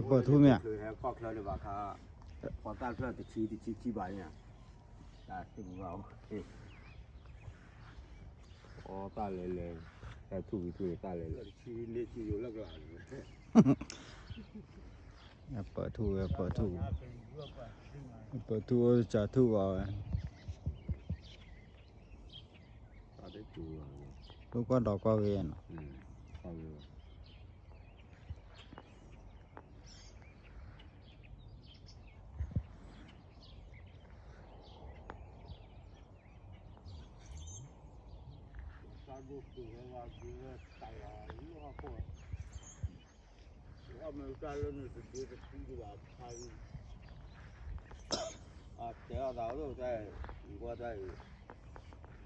bờ thu mẹ có khơi được bà khá có ta khơi thì chi bài nha ta từng vào ta lên ta thu ta lên chi nên chi nhiều lắm rồi bờ thu trả thu vào ta đấy thu lúc qua đỏ qua về 제가 나도在我在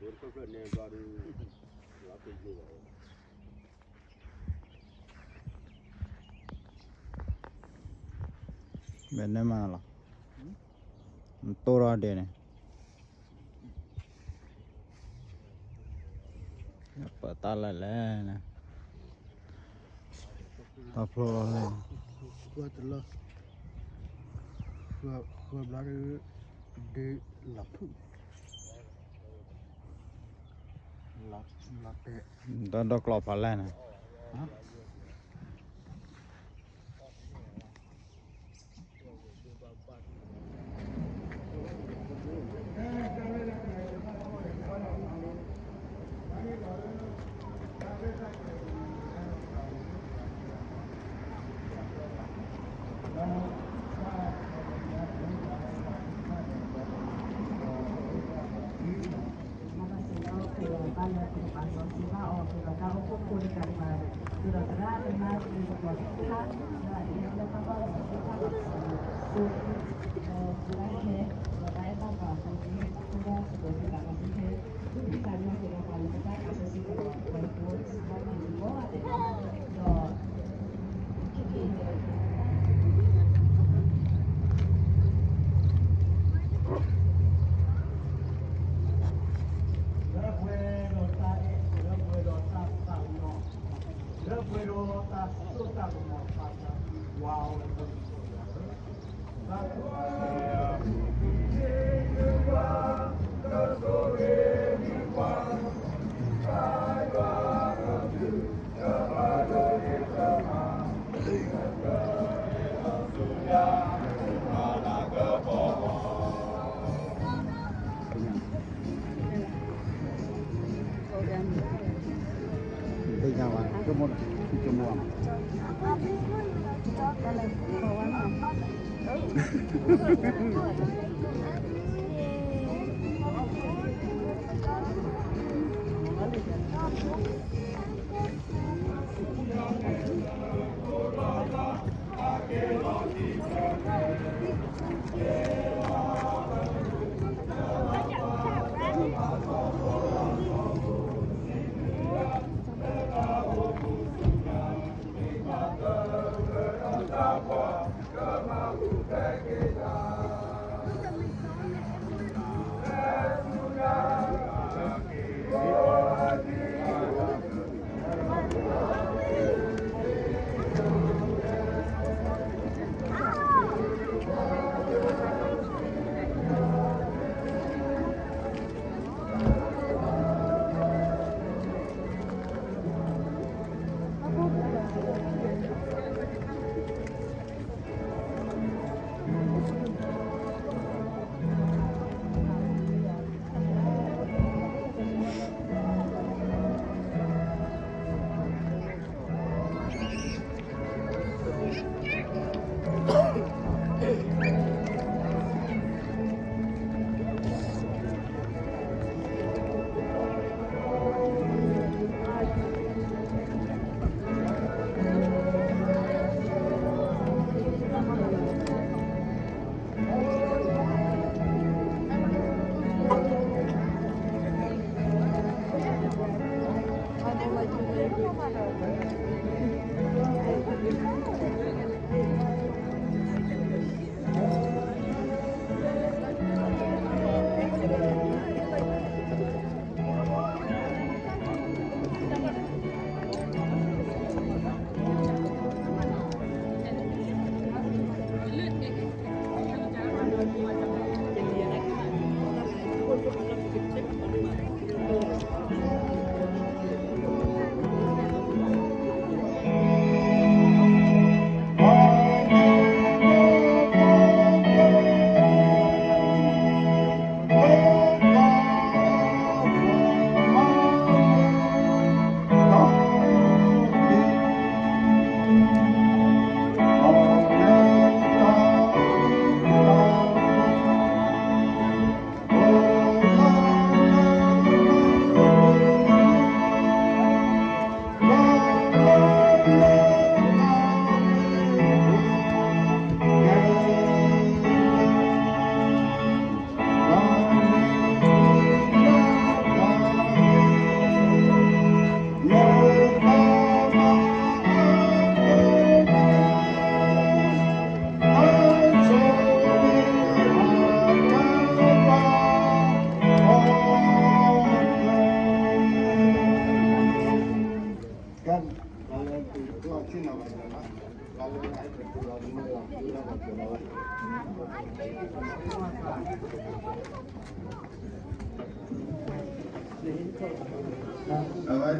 联合国那边的老飞机了。 bên này mà là to ra đây này bờ ta lại nè ta pro lên vừa từ lâu vừa là để lắp để đó đó lọp phải lên nè bây giờ mà cái môn cái môn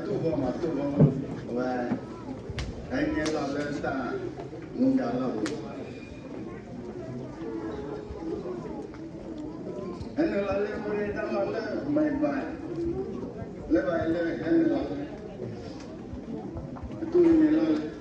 tu anh nghe lo lên ta ngôn đạo lâu anh lo lên mới ta lo lên mày bài lên anh lo tu mình lo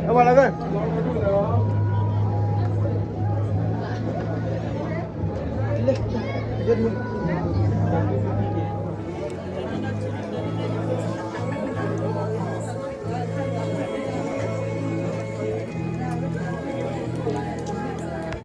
Apa lagi? Jadi